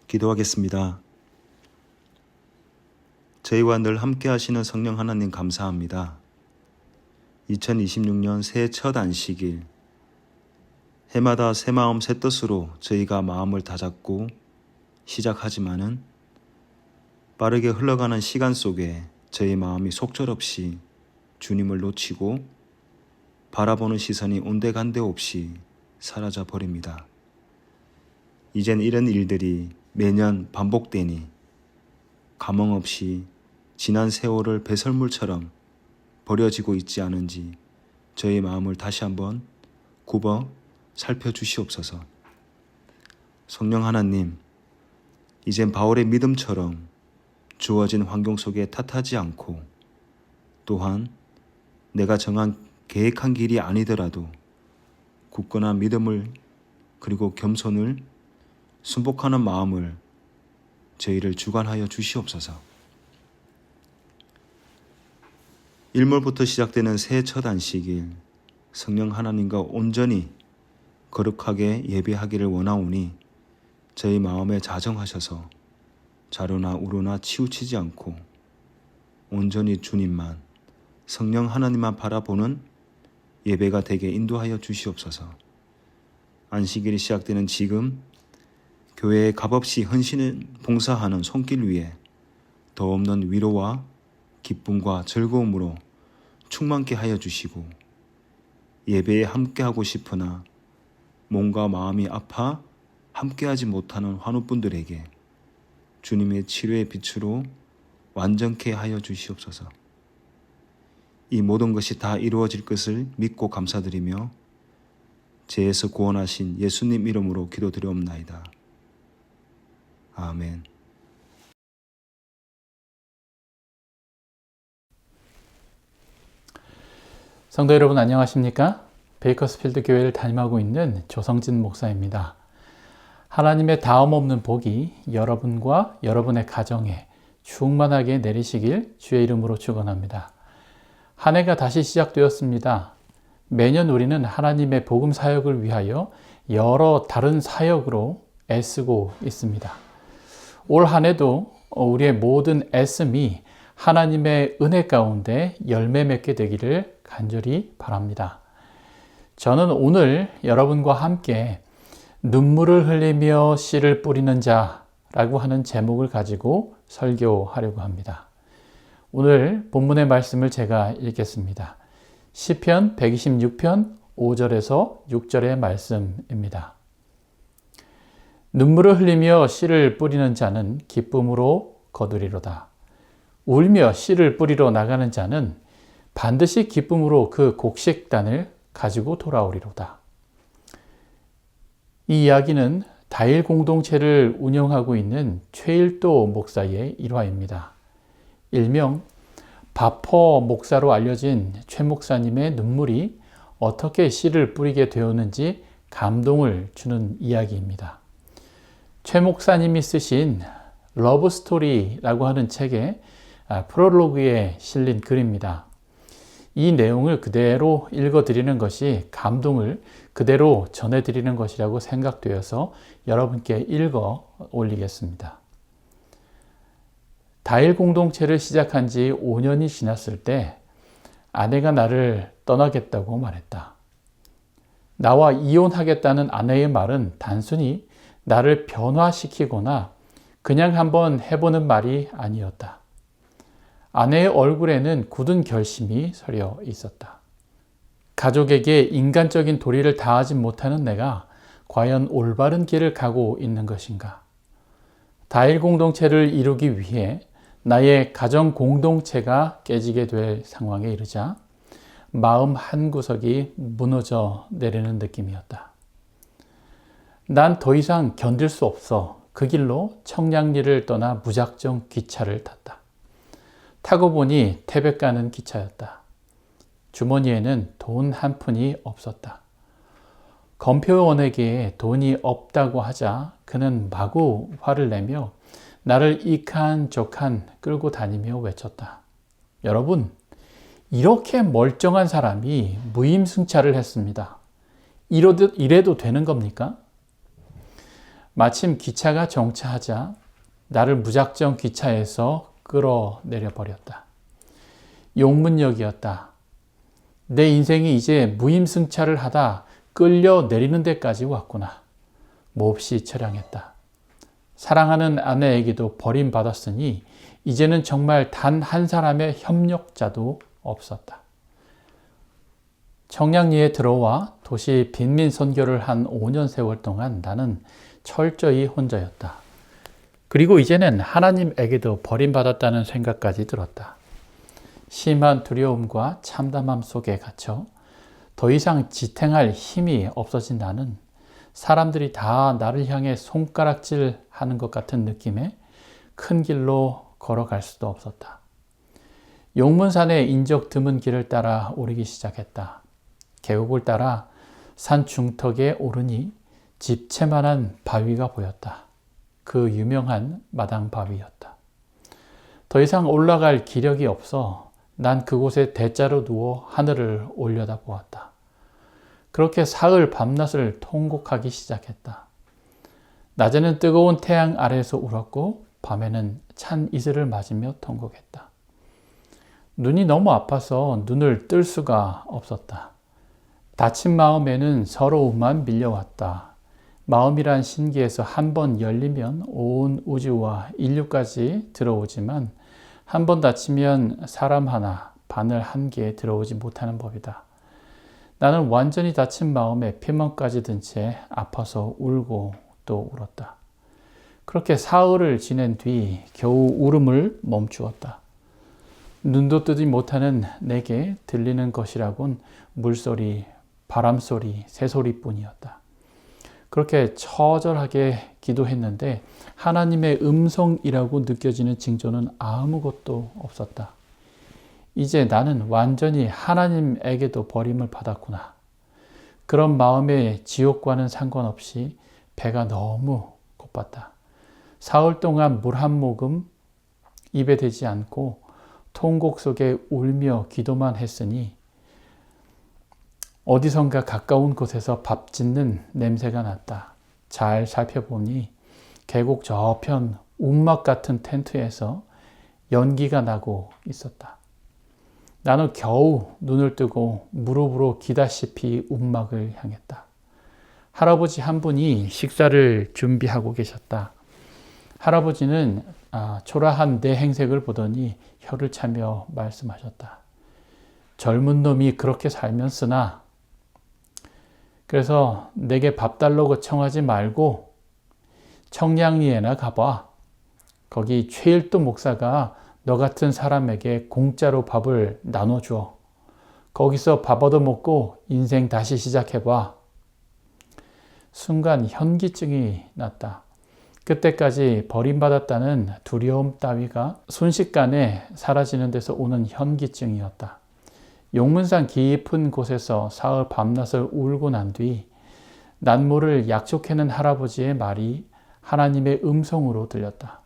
기도하겠습니다. 저희와 늘 함께 하시는 성령 하나님 감사합니다. 2026년 새해 첫 안식일, 해마다 새 마음 새 뜻으로 저희가 마음을 다잡고 시작하지만은 빠르게 흘러가는 시간 속에 저희 마음이 속절없이 주님을 놓치고 바라보는 시선이 온데간데 없이 사라져 버립니다. 이젠 이런 일들이 매년 반복되니 감흥없이 지난 세월을 배설물처럼 버려지고 있지 않은지 저희 마음을 다시 한번 굽어 살펴주시옵소서. 성령 하나님, 이젠 바울의 믿음처럼 주어진 환경 속에 탓하지 않고 또한 내가 정한 계획한 길이 아니더라도 굳건한 믿음을 그리고 겸손을 순복하는 마음을 저희를 주관하여 주시옵소서. 일몰부터 시작되는 새해 첫 안식일, 성령 하나님과 온전히 거룩하게 예배하기를 원하오니 저희 마음에 자정하셔서 좌로나 우로나 치우치지 않고 온전히 주님만, 성령 하나님만 바라보는 예배가 되게 인도하여 주시옵소서. 안식일이 시작되는 지금 교회에 값없이 헌신을 봉사하는 손길 위에 더 없는 위로와 기쁨과 즐거움으로 충만케 하여 주시고 예배에 함께하고 싶으나 몸과 마음이 아파 함께하지 못하는 환우분들에게 주님의 치료의 빛으로 완전케 하여 주시옵소서. 이 모든 것이 다 이루어질 것을 믿고 감사드리며 죄에서 구원하신 예수님 이름으로 기도드리옵나이다. 아멘. 성도 여러분 안녕하십니까? 베이커스필드 교회를 담임하고 있는 조성진 목사입니다. 하나님의 다음 없는 복이 여러분과 여러분의 가정에 충만하게 내리시길 주의 이름으로 축원합니다. 한 해가 다시 시작되었습니다. 매년 우리는 하나님의 복음 사역을 위하여 여러 다른 사역으로 애쓰고 있습니다. 올 한 해도 우리의 모든 애씀이 하나님의 은혜 가운데 열매 맺게 되기를 간절히 바랍니다. 저는 오늘 여러분과 함께 눈물을 흘리며 씨를 뿌리는 자라고 하는 제목을 가지고 설교하려고 합니다. 오늘 본문의 말씀을 제가 읽겠습니다. 시편 126편 5절에서 6절의 말씀입니다. 눈물을 흘리며 씨를 뿌리는 자는 기쁨으로 거두리로다. 울며 씨를 뿌리러 나가는 자는 반드시 기쁨으로 그 곡식단을 가지고 돌아오리로다. 이 이야기는 다일 공동체를 운영하고 있는 최일도 목사의 일화입니다. 일명 바퍼 목사로 알려진 최 목사님의 눈물이 어떻게 씨를 뿌리게 되었는지 감동을 주는 이야기입니다. 최 목사님이 쓰신 러브 스토리라고 하는 책의 프롤로그에 실린 글입니다. 이 내용을 그대로 읽어드리는 것이 감동을 그대로 전해드리는 것이라고 생각되어서 여러분께 읽어 올리겠습니다. 다일 공동체를 시작한 지 5년이 지났을 때 아내가 나를 떠나겠다고 말했다. 나와 이혼하겠다는 아내의 말은 단순히 나를 변화시키거나 그냥 한번 해보는 말이 아니었다. 아내의 얼굴에는 굳은 결심이 서려 있었다. 가족에게 인간적인 도리를 다하지 못하는 내가 과연 올바른 길을 가고 있는 것인가? 다일 공동체를 이루기 위해 나의 가정 공동체가 깨지게 될 상황에 이르자 마음 한구석이 무너져 내리는 느낌이었다. 난 더 이상 견딜 수 없어 그 길로 청량리를 떠나 무작정 기차를 탔다. 타고 보니 태백 가는 기차였다. 주머니에는 돈 한 푼이 없었다. 검표원에게 돈이 없다고 하자 그는 마구 화를 내며 나를 이칸저칸 끌고 다니며 외쳤다. 여러분, 이렇게 멀쩡한 사람이 무임승차를 했습니다. 이래도 되는 겁니까? 마침 기차가 정차하자 나를 무작정 기차에서 끌어내려 버렸다. 용문역이었다. 내 인생이 이제 무임승차를 하다 끌려내리는 데까지 왔구나. 몹시 처량했다. 사랑하는 아내에게도 버림받았으니 이제는 정말 단 한 사람의 협력자도 없었다. 청량리에 들어와 도시 빈민 선교를 한 5년 세월 동안 나는 철저히 혼자였다. 그리고 이제는 하나님에게도 버림받았다는 생각까지 들었다. 심한 두려움과 참담함 속에 갇혀 더 이상 지탱할 힘이 없어진 나는 사람들이 다 나를 향해 손가락질 하는 것 같은 느낌에 큰 길로 걸어갈 수도 없었다. 용문산의 인적 드문 길을 따라 오르기 시작했다. 계곡을 따라 산 중턱에 오르니 집채만한 바위가 보였다. 그 유명한 마당 바위였다. 더 이상 올라갈 기력이 없어 난 그곳에 대자로 누워 하늘을 올려다보았다. 그렇게 사흘 밤낮을 통곡하기 시작했다. 낮에는 뜨거운 태양 아래에서 울었고 밤에는 찬 이슬을 맞으며 통곡했다. 눈이 너무 아파서 눈을 뜰 수가 없었다. 다친 마음에는 서러움만 밀려왔다. 마음이란 신기에서 한 번 열리면 온 우주와 인류까지 들어오지만 한 번 닫히면 사람 하나, 바늘 한 개 들어오지 못하는 법이다. 나는 완전히 다친 마음에 피멍까지 든 채 아파서 울고 또 울었다. 그렇게 사흘을 지낸 뒤 겨우 울음을 멈추었다. 눈도 뜨지 못하는 내게 들리는 것이라곤 물소리, 바람소리, 새소리뿐이었다. 그렇게 처절하게 기도했는데 하나님의 음성이라고 느껴지는 징조는 아무것도 없었다. 이제 나는 완전히 하나님에게도 버림을 받았구나. 그런 마음에 지옥과는 상관없이 배가 너무 고팠다. 사흘 동안 물 한 모금 입에 대지 않고 통곡 속에 울며 기도만 했으니 어디선가 가까운 곳에서 밥 짓는 냄새가 났다. 잘 살펴보니 계곡 저편 움막 같은 텐트에서 연기가 나고 있었다. 나는 겨우 눈을 뜨고 무릎으로 기다시피 움막을 향했다. 할아버지 한 분이 식사를 준비하고 계셨다. 할아버지는 초라한 내 행색을 보더니 혀를 차며 말씀하셨다. 젊은 놈이 그렇게 살면 쓰나? 그래서 내게 밥 달라고 청하지 말고 청량리에나 가봐. 거기 최일도 목사가 너 같은 사람에게 공짜로 밥을 나눠줘. 거기서 밥 얻어먹고 인생 다시 시작해봐. 순간 현기증이 났다. 그때까지 버림받았다는 두려움 따위가 순식간에 사라지는 데서 오는 현기증이었다. 용문산 깊은 곳에서 사흘 밤낮을 울고 난 뒤 난모를 약속해낸 할아버지의 말이 하나님의 음성으로 들렸다.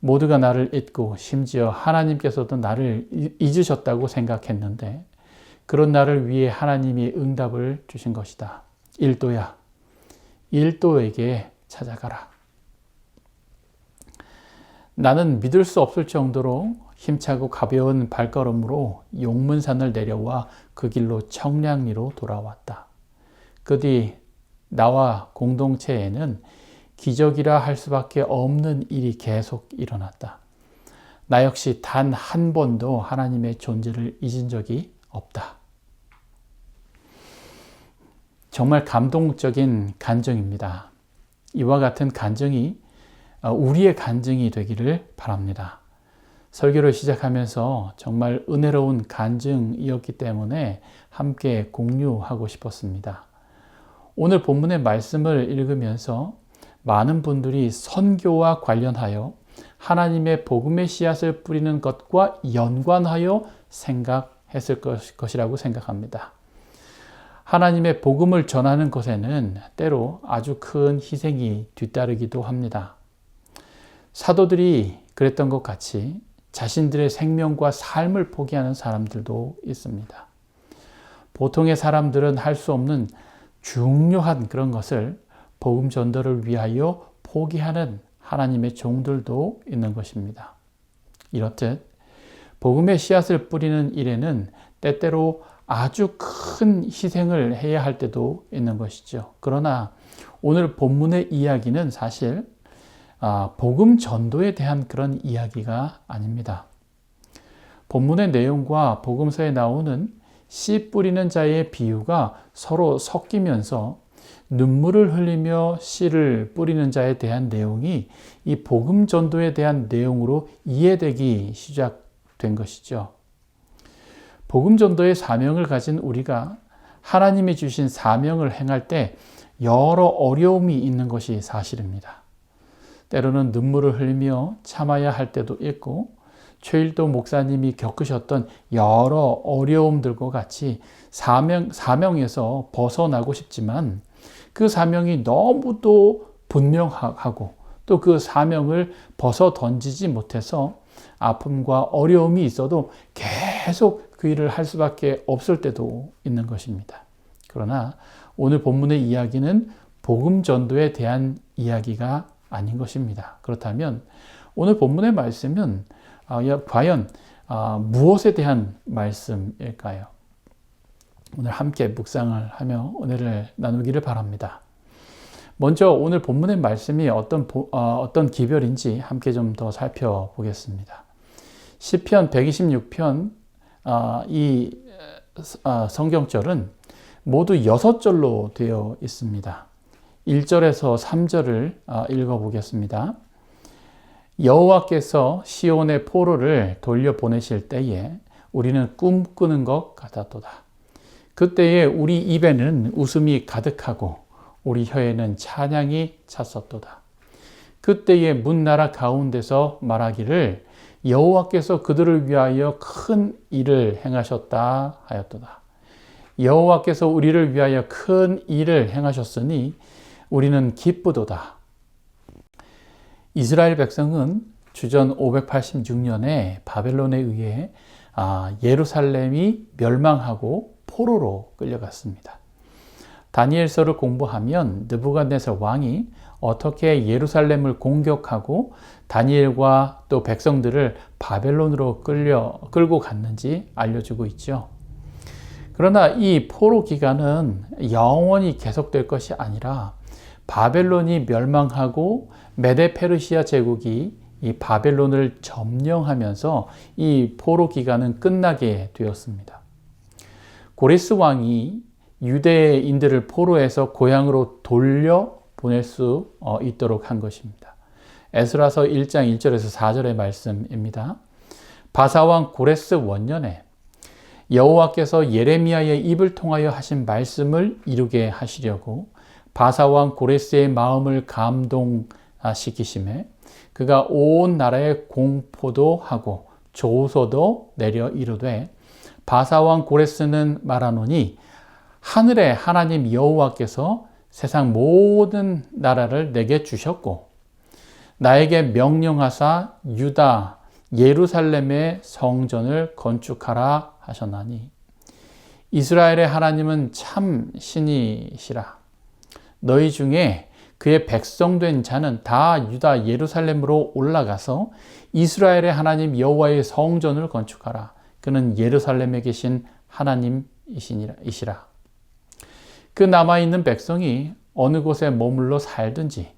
모두가 나를 잊고 심지어 하나님께서도 나를 잊으셨다고 생각했는데 그런 나를 위해 하나님이 응답을 주신 것이다. 일도야, 일도에게 찾아가라. 나는 믿을 수 없을 정도로 힘차고 가벼운 발걸음으로 용문산을 내려와 그 길로 청량리로 돌아왔다. 그 뒤 나와 공동체에는 기적이라 할 수밖에 없는 일이 계속 일어났다. 나 역시 단 한 번도 하나님의 존재를 잊은 적이 없다. 정말 감동적인 간증입니다. 이와 같은 간증이 우리의 간증이 되기를 바랍니다. 설교를 시작하면서 정말 은혜로운 간증이었기 때문에 함께 공유하고 싶었습니다. 오늘 본문의 말씀을 읽으면서 많은 분들이 선교와 관련하여 하나님의 복음의 씨앗을 뿌리는 것과 연관하여 생각했을 것이라고 생각합니다. 하나님의 복음을 전하는 것에는 때로 아주 큰 희생이 뒤따르기도 합니다. 사도들이 그랬던 것 같이 자신들의 생명과 삶을 포기하는 사람들도 있습니다. 보통의 사람들은 할 수 없는 중요한 그런 것을 복음 전도를 위하여 포기하는 하나님의 종들도 있는 것입니다. 이렇듯 복음의 씨앗을 뿌리는 일에는 때때로 아주 큰 희생을 해야 할 때도 있는 것이죠. 그러나 오늘 본문의 이야기는 사실 복음 전도에 대한 그런 이야기가 아닙니다. 본문의 내용과 복음서에 나오는 씨 뿌리는 자의 비유가 서로 섞이면서 눈물을 흘리며 씨를 뿌리는 자에 대한 내용이 이 복음 전도에 대한 내용으로 이해되기 시작된 것이죠. 복음 전도의 사명을 가진 우리가 하나님이 주신 사명을 행할 때 여러 어려움이 있는 것이 사실입니다. 때로는 눈물을 흘리며 참아야 할 때도 있고, 최일도 목사님이 겪으셨던 여러 어려움들과 같이 사명에서 벗어나고 싶지만 그 사명이 너무도 분명하고 또 그 사명을 벗어 던지지 못해서 아픔과 어려움이 있어도 계속 그 일을 할 수밖에 없을 때도 있는 것입니다. 그러나 오늘 본문의 이야기는 복음 전도에 대한 이야기가 아닌 것입니다. 그렇다면 오늘 본문의 말씀은 과연 무엇에 대한 말씀일까요? 오늘 함께 묵상을 하며 은혜를 나누기를 바랍니다. 먼저 오늘 본문의 말씀이 어떤 기별인지 함께 좀 더 살펴보겠습니다. 시편 126편 이 성경절은 모두 6절로 되어 있습니다. 1절에서 3절을 읽어보겠습니다. 여호와께서 시온의 포로를 돌려보내실 때에 우리는 꿈꾸는 것 같았도다. 그때에 우리 입에는 웃음이 가득하고 우리 혀에는 찬양이 찼었도다. 그때에 문나라 가운데서 말하기를 여호와께서 그들을 위하여 큰 일을 행하셨다 하였도다. 여호와께서 우리를 위하여 큰 일을 행하셨으니 우리는 기쁘도다. 이스라엘 백성은 주전 586년에 바벨론에 의해 예루살렘이 멸망하고 포로로 끌려갔습니다. 다니엘서를 공부하면 느부갓네살 왕이 어떻게 예루살렘을 공격하고 다니엘과 또 백성들을 바벨론으로 끌고 갔는지 알려주고 있죠. 그러나 이 포로 기간은 영원히 계속될 것이 아니라 바벨론이 멸망하고 메데 페르시아 제국이 이 바벨론을 점령하면서 이 포로 기간은 끝나게 되었습니다. 고레스 왕이 유대인들을 포로에서 고향으로 돌려 보낼 수 있도록 한 것입니다. 에스라서 1장 1절에서 4절의 말씀입니다. 바사왕 고레스 원년에 여호와께서 예레미야의 입을 통하여 하신 말씀을 이루게 하시려고 바사왕 고레스의 마음을 감동시키심에 그가 온 나라에 공포도 하고 조소도 내려 이르되 바사왕 고레스는 말하노니 하늘의 하나님 여호와께서 세상 모든 나라를 내게 주셨고 나에게 명령하사 유다 예루살렘의 성전을 건축하라 하셨나니 이스라엘의 하나님은 참 신이시라. 너희 중에 그의 백성된 자는 다 유다 예루살렘으로 올라가서 이스라엘의 하나님 여호와의 성전을 건축하라. 그는 예루살렘에 계신 하나님이시라. 그 남아있는 백성이 어느 곳에 머물러 살든지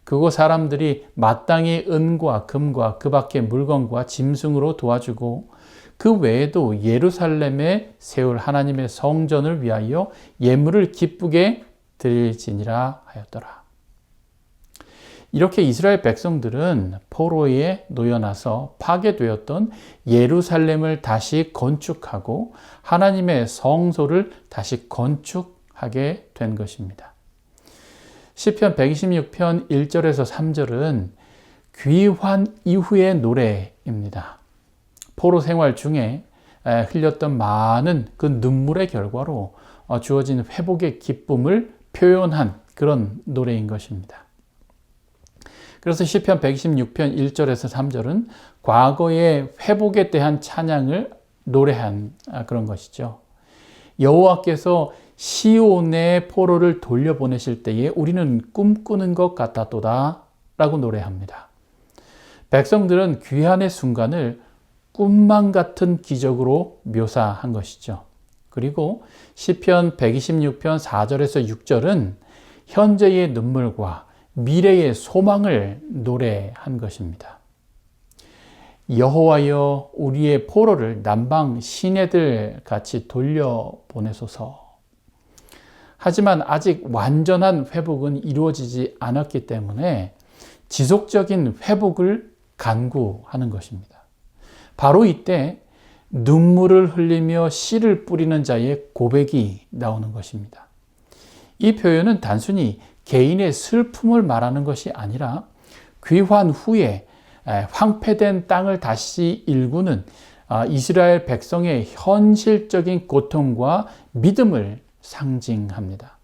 그곳 사람들이 마땅히 은과 금과 그 밖의 물건과 짐승으로 도와주고 그 외에도 예루살렘에 세울 하나님의 성전을 위하여 예물을 기쁘게 드릴지니라 하였더라. 이렇게 이스라엘 백성들은 포로에 놓여나서 파괴되었던 예루살렘을 다시 건축하고 하나님의 성소를 다시 건축하게 된 것입니다. 시편 126편 1절에서 3절은 귀환 이후의 노래입니다. 포로 생활 중에 흘렸던 많은 그 눈물의 결과로 주어진 회복의 기쁨을 표현한 그런 노래인 것입니다. 그래서 시편 126편 1절에서 3절은 과거의 회복에 대한 찬양을 노래한 그런 것이죠. 여호와께서 시온의 포로를 돌려보내실 때에 우리는 꿈꾸는 것 같았도다 라고 노래합니다. 백성들은 귀환의 순간을 꿈만 같은 기적으로 묘사한 것이죠. 그리고 시편 126편 4절에서 6절은 현재의 눈물과 미래의 소망을 노래한 것입니다. 여호와여 우리의 포로를 남방 시내들 같이 돌려보내소서. 하지만 아직 완전한 회복은 이루어지지 않았기 때문에 지속적인 회복을 간구하는 것입니다. 바로 이때 눈물을 흘리며 씨를 뿌리는 자의 고백이 나오는 것입니다. 이 표현은 단순히 개인의 슬픔을 말하는 것이 아니라 귀환 후에 황폐된 땅을 다시 일구는 이스라엘 백성의 현실적인 고통과 믿음을 상징합니다.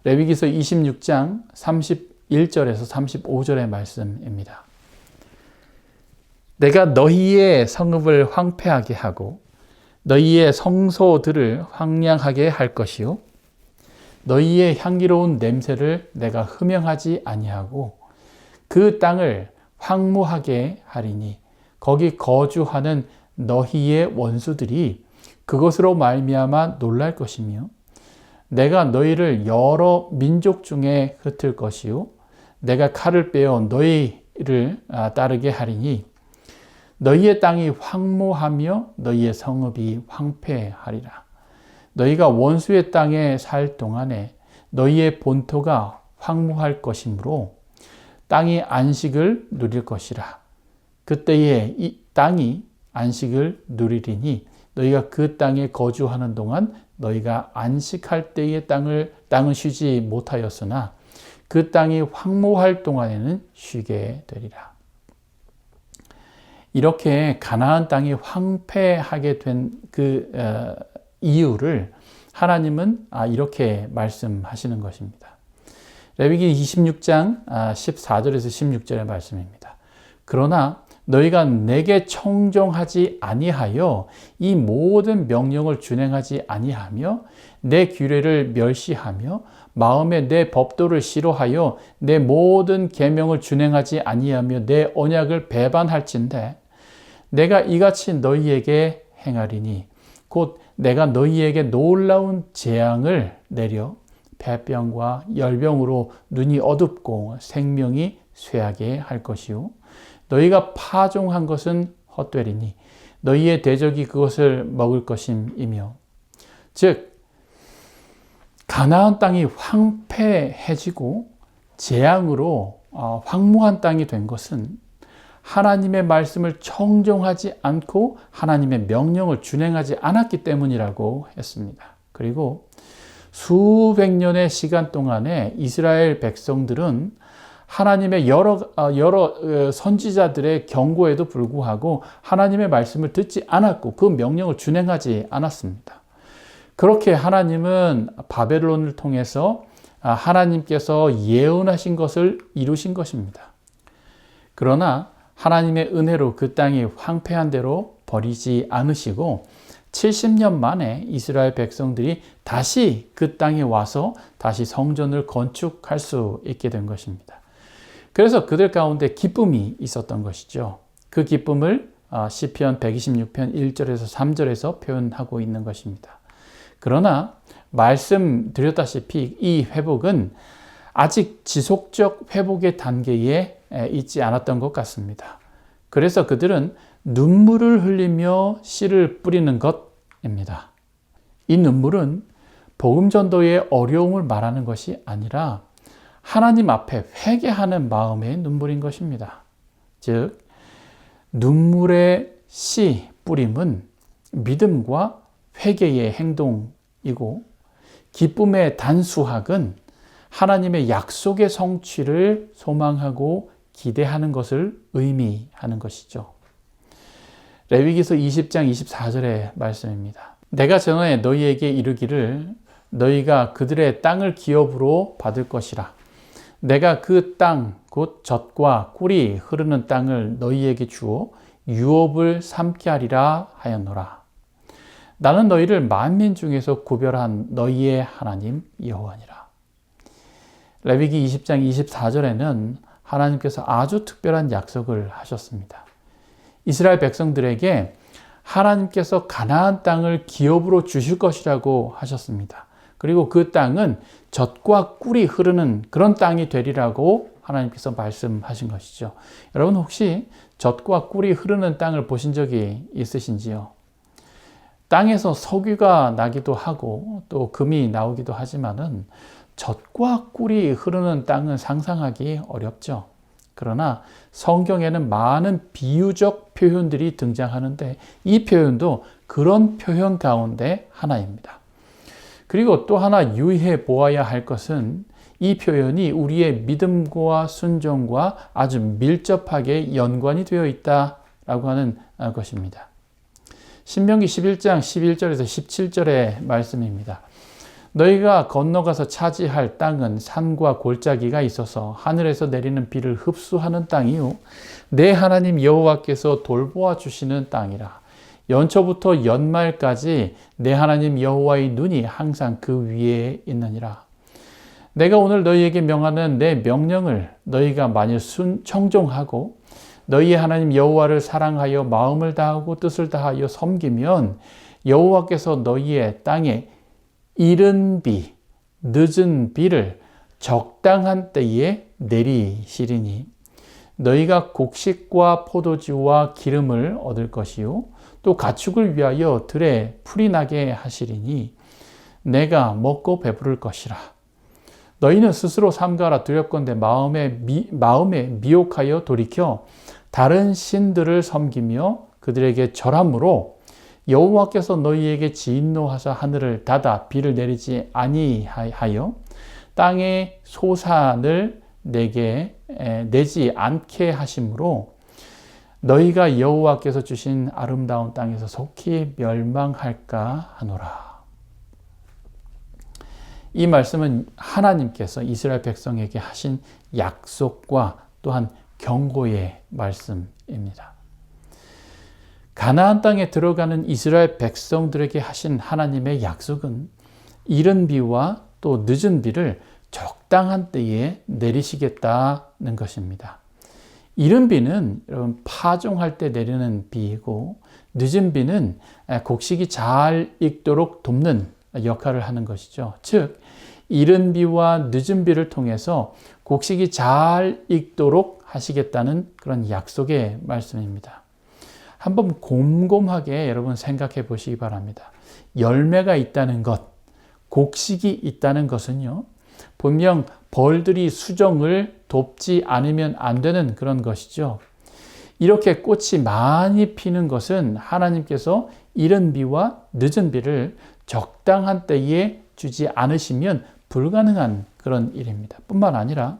레위기서 26장 31절에서 35절의 말씀입니다. 내가 너희의 성읍을 황폐하게 하고 너희의 성소들을 황량하게 할 것이요 너희의 향기로운 냄새를 내가 흠명하지 아니하고 그 땅을 황무하게 하리니 거기 거주하는 너희의 원수들이 그것으로 말미암아 놀랄 것이며 내가 너희를 여러 민족 중에 흩을 것이요 내가 칼을 빼어 너희를 따르게 하리니 너희의 땅이 황무하며 너희의 성읍이 황폐하리라. 너희가 원수의 땅에 살 동안에 너희의 본토가 황무할 것이므로 땅이 안식을 누릴 것이라. 그때에 이 땅이 안식을 누리리니 너희가 그 땅에 거주하는 동안 너희가 안식할 때의 땅은 쉬지 못하였으나 그 땅이 황무할 동안에는 쉬게 되리라. 이렇게 가나안 땅이 황폐하게 된 그 이유를 하나님은 이렇게 말씀하시는 것입니다. 레위기 26장 14절에서 16절의 말씀입니다. 그러나 너희가 내게 청종하지 아니하여 이 모든 명령을 준행하지 아니하며 내 규례를 멸시하며 마음에 내 법도를 싫어하여 내 모든 계명을 준행하지 아니하며 내 언약을 배반할진대 내가 이같이 너희에게 행하리니 곧 내가 너희에게 놀라운 재앙을 내려 폐병과 열병으로 눈이 어둡고 생명이 쇠하게 할 것이요 너희가 파종한 것은 헛되리니 너희의 대적이 그것을 먹을 것임이며 즉 가나안 땅이 황폐해지고 재앙으로 황무한 땅이 된 것은 하나님의 말씀을 청종하지 않고 하나님의 명령을 준행하지 않았기 때문이라고 했습니다. 그리고 수백 년의 시간 동안에 이스라엘 백성들은 하나님의 여러 선지자들의 경고에도 불구하고 하나님의 말씀을 듣지 않았고 그 명령을 준행하지 않았습니다. 그렇게 하나님은 바벨론을 통해서 하나님께서 예언하신 것을 이루신 것입니다. 그러나 하나님의 은혜로 그 땅이 황폐한 대로 버리지 않으시고 70년 만에 이스라엘 백성들이 다시 그 땅에 와서 다시 성전을 건축할 수 있게 된 것입니다. 그래서 그들 가운데 기쁨이 있었던 것이죠. 그 기쁨을 시편 126편 1절에서 3절에서 표현하고 있는 것입니다. 그러나 말씀드렸다시피 이 회복은 아직 지속적 회복의 단계에 있지 않았던 것 같습니다. 그래서 그들은 눈물을 흘리며 씨를 뿌리는 것입니다. 이 눈물은 복음 전도의 어려움을 말하는 것이 아니라 하나님 앞에 회개하는 마음의 눈물인 것입니다. 즉 눈물의 씨 뿌림은 믿음과 회개의 행동이고 기쁨의 단수학은 하나님의 약속의 성취를 소망하고 기대하는 것을 의미하는 것이죠. 레위기서 20장 24절의 말씀입니다. 내가 전에 너희에게 이르기를 너희가 그들의 땅을 기업으로 받을 것이라. 내가 그 땅 곧 젖과 꿀이 흐르는 땅을 너희에게 주어 유업을 삼게 하리라 하였노라. 나는 너희를 만민 중에서 구별한 너희의 하나님 여호와니라. 레위기 20장 24절에는 하나님께서 아주 특별한 약속을 하셨습니다. 이스라엘 백성들에게 하나님께서 가나안 땅을 기업으로 주실 것이라고 하셨습니다. 그리고 그 땅은 젖과 꿀이 흐르는 그런 땅이 되리라고 하나님께서 말씀하신 것이죠. 여러분 혹시 젖과 꿀이 흐르는 땅을 보신 적이 있으신지요? 땅에서 석유가 나기도 하고 또 금이 나오기도 하지만은 젖과 꿀이 흐르는 땅은 상상하기 어렵죠. 그러나 성경에는 많은 비유적 표현들이 등장하는데 이 표현도 그런 표현 가운데 하나입니다. 그리고 또 하나 유의해 보아야 할 것은 이 표현이 우리의 믿음과 순종과 아주 밀접하게 연관이 되어 있다라고 하는 것입니다. 신명기 11장 11절에서 17절의 말씀입니다. 너희가 건너가서 차지할 땅은 산과 골짜기가 있어서 하늘에서 내리는 비를 흡수하는 땅이요 내 하나님 여호와께서 돌보아 주시는 땅이라. 연초부터 연말까지 내 하나님 여호와의 눈이 항상 그 위에 있느니라. 내가 오늘 너희에게 명하는 내 명령을 너희가 만일 청종하고 너희의 하나님 여호와를 사랑하여 마음을 다하고 뜻을 다하여 섬기면 여호와께서 너희의 땅에 이른 비, 늦은 비를 적당한 때에 내리시리니 너희가 곡식과 포도주와 기름을 얻을 것이요 또 가축을 위하여 들에 풀이 나게 하시리니 내가 먹고 배부를 것이라. 너희는 스스로 삼가라. 두렵건대 마음에 미혹하여 돌이켜 다른 신들을 섬기며 그들에게 절함으로 여호와께서 너희에게 진노하사 하늘을 닫아 비를 내리지 아니하여 땅의 소산을 내게 내지 않게 하심으로 너희가 여호와께서 주신 아름다운 땅에서 속히 멸망할까 하노라. 이 말씀은 하나님께서 이스라엘 백성에게 하신 약속과 또한 경고의 말씀입니다. 가나안 땅에 들어가는 이스라엘 백성들에게 하신 하나님의 약속은 이른 비와 또 늦은 비를 적당한 때에 내리시겠다는 것입니다. 이른 비는 여러분 파종할 때 내리는 비이고 늦은 비는 곡식이 잘 익도록 돕는 역할을 하는 것이죠. 즉 이른 비와 늦은 비를 통해서 곡식이 잘 익도록 하시겠다는 그런 약속의 말씀입니다. 한번 곰곰하게 여러분 생각해 보시기 바랍니다. 열매가 있다는 것, 곡식이 있다는 것은요, 분명 벌들이 수정을 돕지 않으면 안 되는 그런 것이죠. 이렇게 꽃이 많이 피는 것은 하나님께서 이른 비와 늦은 비를 적당한 때에 주지 않으시면 불가능한 그런 일입니다. 뿐만 아니라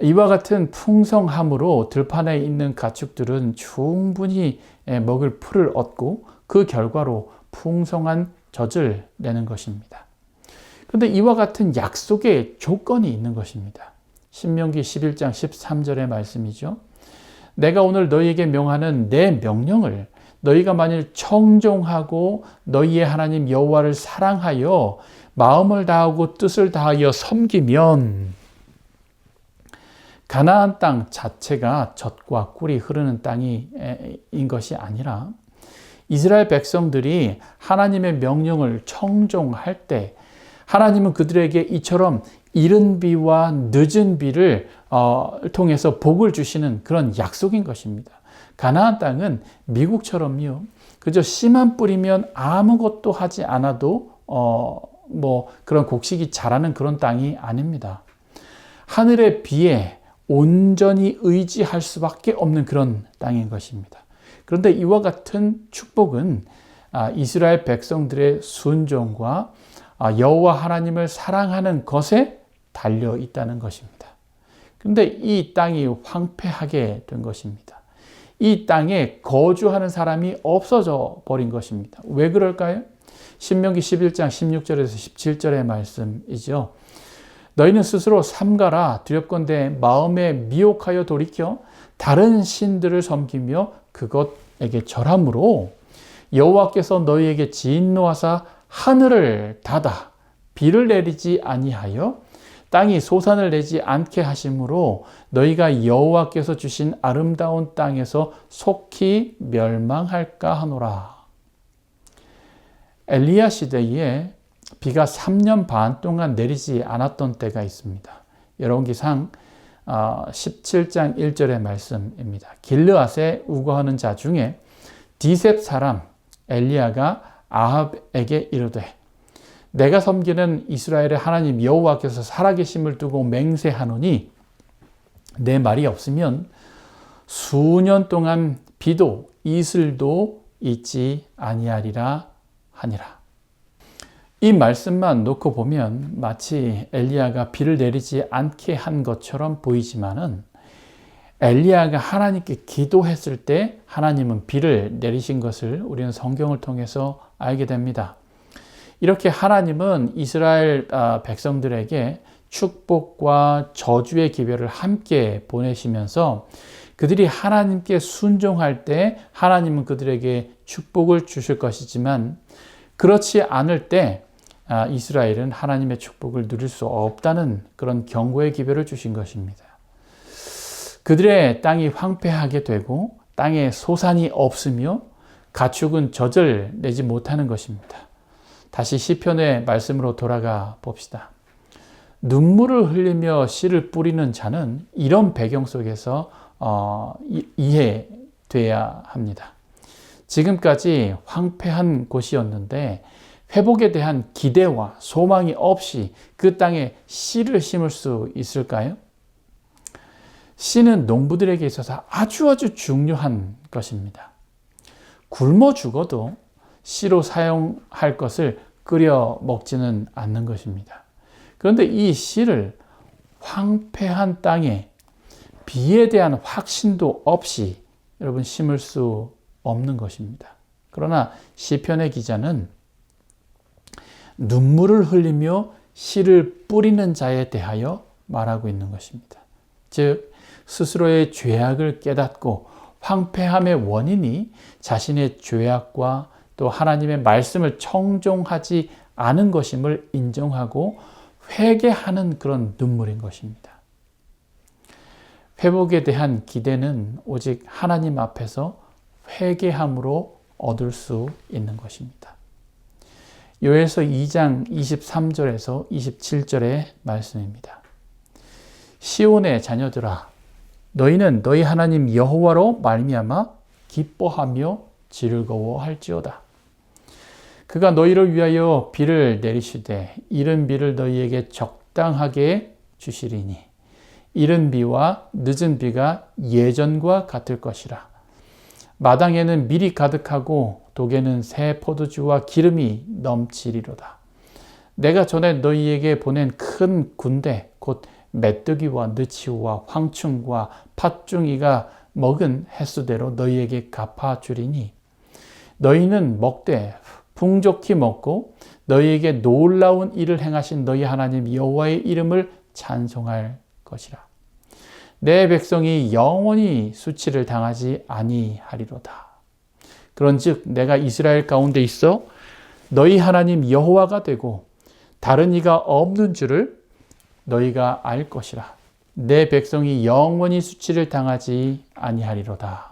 이와 같은 풍성함으로 들판에 있는 가축들은 충분히 먹을 풀을 얻고 그 결과로 풍성한 젖을 내는 것입니다. 그런데 이와 같은 약속의 조건이 있는 것입니다. 신명기 11장 13절의 말씀이죠. 내가 오늘 너희에게 명하는 내 명령을 너희가 만일 청종하고 너희의 하나님 여호와를 사랑하여 마음을 다하고 뜻을 다하여 섬기면 가나안 땅 자체가 젖과 꿀이 흐르는 땅인 것이 아니라 이스라엘 백성들이 하나님의 명령을 청종할 때 하나님은 그들에게 이처럼 이른 비와 늦은 비를 통해서 복을 주시는 그런 약속인 것입니다. 가나안 땅은 미국처럼요, 그저 씨만 뿌리면 아무것도 하지 않아도 그런 곡식이 자라는 그런 땅이 아닙니다. 하늘의 비에 온전히 의지할 수밖에 없는 그런 땅인 것입니다. 그런데 이와 같은 축복은 이스라엘 백성들의 순종과 여호와 하나님을 사랑하는 것에 달려 있다는 것입니다. 그런데 이 땅이 황폐하게 된 것입니다. 이 땅에 거주하는 사람이 없어져 버린 것입니다. 왜 그럴까요? 신명기 11장 16절에서 17절의 말씀이죠. 너희는 스스로 삼가라. 두렵건대 마음에 미혹하여 돌이켜 다른 신들을 섬기며 그것에게 절함으로 여호와께서 너희에게 진노하사 하늘을 닫아 비를 내리지 아니하여 땅이 소산을 내지 않게 하심으로 너희가 여호와께서 주신 아름다운 땅에서 속히 멸망할까 하노라. 엘리야 시대에 비가 3년 반 동안 내리지 않았던 때가 있습니다. 열왕기상 17장 1절의 말씀입니다. 길르앗에 우거하는 자 중에 디셉 사람 엘리야가 아합에게 이르되 내가 섬기는 이스라엘의 하나님 여호와께서 살아계심을 두고 맹세하노니 내 말이 없으면 수년 동안 비도 이슬도 있지 아니하리라 하니라. 이 말씀만 놓고 보면 마치 엘리야가 비를 내리지 않게 한 것처럼 보이지만은 엘리야가 하나님께 기도했을 때 하나님은 비를 내리신 것을 우리는 성경을 통해서 알게 됩니다. 이렇게 하나님은 이스라엘 백성들에게 축복과 저주의 기별을 함께 보내시면서 그들이 하나님께 순종할 때 하나님은 그들에게 축복을 주실 것이지만 그렇지 않을 때 이스라엘은 하나님의 축복을 누릴 수 없다는 그런 경고의 기별을 주신 것입니다. 그들의 땅이 황폐하게 되고 땅에 소산이 없으며 가축은 젖을 내지 못하는 것입니다. 다시 시편의 말씀으로 돌아가 봅시다. 눈물을 흘리며 씨를 뿌리는 자는 이런 배경 속에서 이해돼야 합니다. 지금까지 황폐한 곳이었는데 회복에 대한 기대와 소망이 없이 그 땅에 씨를 심을 수 있을까요? 씨는 농부들에게 있어서 아주 중요한 것입니다. 굶어 죽어도 씨로 사용할 것을 끓여 먹지는 않는 것입니다. 그런데 이 씨를 황폐한 땅에 비에 대한 확신도 없이 여러분 심을 수 없는 것입니다. 그러나 시편의 기자는 눈물을 흘리며 씨를 뿌리는 자에 대하여 말하고 있는 것입니다. 즉 스스로의 죄악을 깨닫고 황폐함의 원인이 자신의 죄악과 또 하나님의 말씀을 청종하지 않은 것임을 인정하고 회개하는 그런 눈물인 것입니다. 회복에 대한 기대는 오직 하나님 앞에서 회개함으로 얻을 수 있는 것입니다. 요엘서 2장 23절에서 27절의 말씀입니다. 시온의 자녀들아 너희는 너희 하나님 여호와로 말미암아 기뻐하며 즐거워할지어다. 그가 너희를 위하여 비를 내리시되 이른 비를 너희에게 적당하게 주시리니 이른 비와 늦은 비가 예전과 같을 것이라. 마당에는 밀이 가득하고 독에는 새 포도주와 기름이 넘치리로다. 내가 전에 너희에게 보낸 큰 군대 곧 메뚜기와 느치와 황충과 팥중이가 먹은 횟수대로 너희에게 갚아주리니 너희는 먹되 풍족히 먹고 너희에게 놀라운 일을 행하신 너희 하나님 여호와의 이름을 찬송할 것이라. 내 백성이 영원히 수치를 당하지 아니하리로다. 그런즉 내가 이스라엘 가운데 있어 너희 하나님 여호와가 되고 다른 이가 없는 줄을 너희가 알 것이라. 내 백성이 영원히 수치를 당하지 아니하리로다.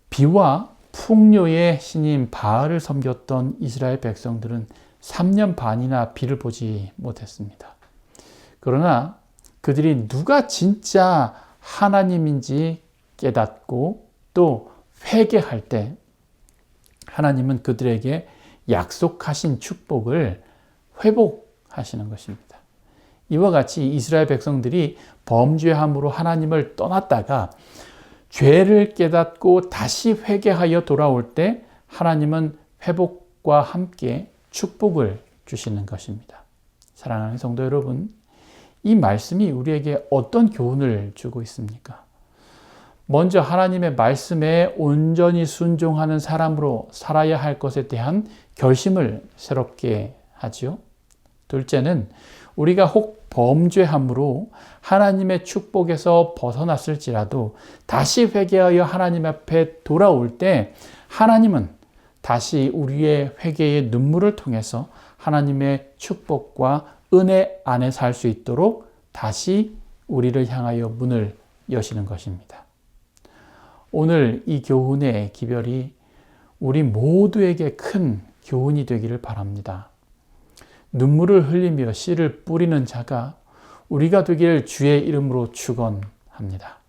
비와 풍요의 신인 바알을 섬겼던 이스라엘 백성들은 3년 반이나 비를 보지 못했습니다. 그러나 그들이 누가 진짜 하나님인지 깨닫고 또 회개할 때 하나님은 그들에게 약속하신 축복을 회복하시는 것입니다. 이와 같이 이스라엘 백성들이 범죄함으로 하나님을 떠났다가 죄를 깨닫고 다시 회개하여 돌아올 때 하나님은 회복과 함께 축복을 주시는 것입니다. 사랑하는 성도 여러분, 이 말씀이 우리에게 어떤 교훈을 주고 있습니까? 먼저 하나님의 말씀에 온전히 순종하는 사람으로 살아야 할 것에 대한 결심을 새롭게 하지요. 둘째는 우리가 혹 범죄함으로 하나님의 축복에서 벗어났을지라도 다시 회개하여 하나님 앞에 돌아올 때 하나님은 다시 우리의 회개의 눈물을 통해서 하나님의 축복과 은혜 안에 살 수 있도록 다시 우리를 향하여 문을 여시는 것입니다. 오늘 이 교훈의 기별이 우리 모두에게 큰 교훈이 되기를 바랍니다. 눈물을 흘리며 씨를 뿌리는 자가 우리가 되기를 주의 이름으로 축원합니다.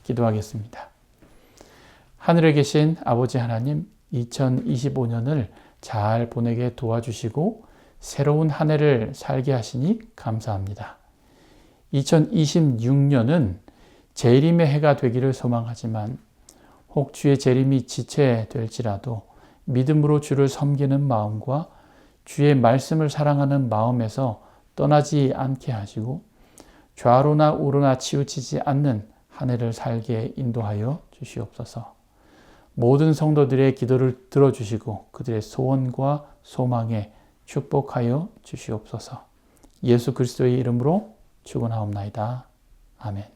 기도하겠습니다. 하늘에 계신 아버지 하나님, 2025년을 잘 보내게 도와주시고 새로운 한 해를 살게 하시니 감사합니다. 2026년은 재림의 해가 되기를 소망하지만 혹 주의 재림이 지체될지라도 믿음으로 주를 섬기는 마음과 주의 말씀을 사랑하는 마음에서 떠나지 않게 하시고 좌로나 우로나 치우치지 않는 한 해를 살게 인도하여 주시옵소서. 모든 성도들의 기도를 들어주시고 그들의 소원과 소망에 축복하여 주시옵소서. 예수 그리스도의 이름으로 축원하옵나이다. 아멘.